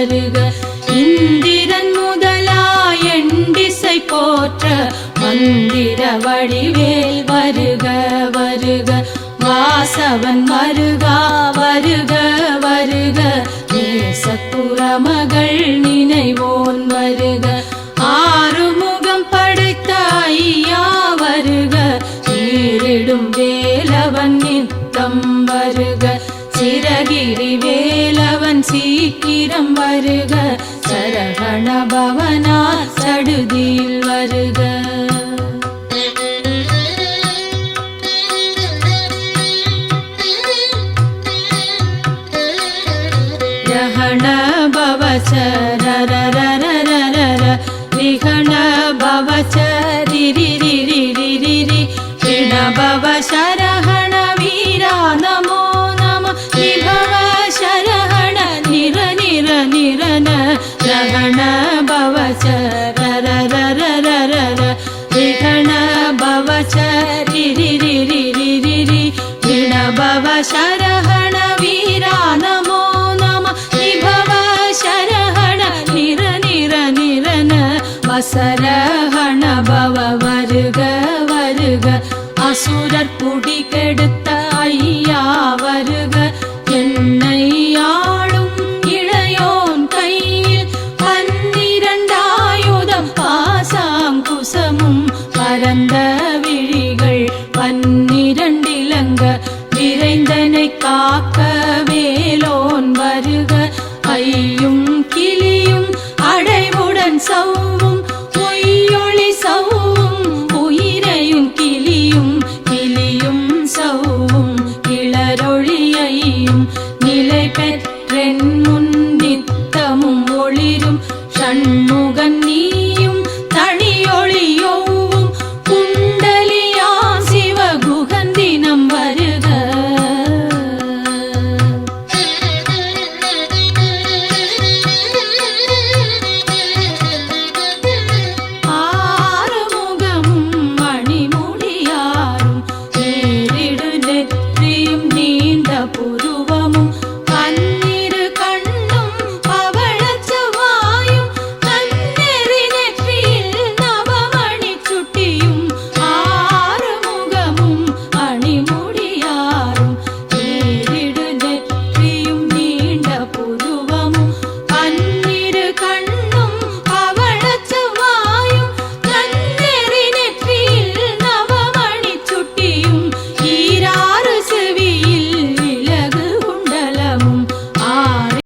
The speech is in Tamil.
வருக. இந்திரன் முதலாய் எண்டிசை போற்ற மந்திர வடிவேல் வருக வருக. வாசவன் மருகா வருக வருக. நேசக்குறமகள் நினைவோன் வருக. ஆறுமுகம் படைத்த ஐயா வருக. நீரிடும் வேலவன் நித்தம் வருக. சிரகிரி வேலவன் சீக்கிரம் வருக. சரவண பவனார் சடுதியில் வருக. ரஹண பவசரரரரரர ரிஹண பவசரிரிரிரிரிரி ரிண பவசரஹண வீரா நமோ நம நிபவ சரஹண நிர நிர நிரன ரஹண பவசரரரரரர ரிஹண பவசரிரிரிரிரிரி ரிண பவசரஹண வீரா நமோ சரஹண பவ வருக வருக. அசுரர் புடி கெடுத்த ஐயா வருக. என்னை ஆளும் இளையோன் கையில் 12 ஆயுதம் பாசாங்குசமும் பரந்த விழிகள் 12 இலங்க விரைந்தனை காக்க வேலோன் வருக. ஐயும் கிளியும் அடைவுடன் சவ்வும் பொய்யொளி சவ்வும் உயிரையும் கிளியும் கிளியும் சவ்வும் கிளரொழியையும் நிலை பெற்றென் முன் நித்தமும் ஒளிரும் ஷண்முகன் நீ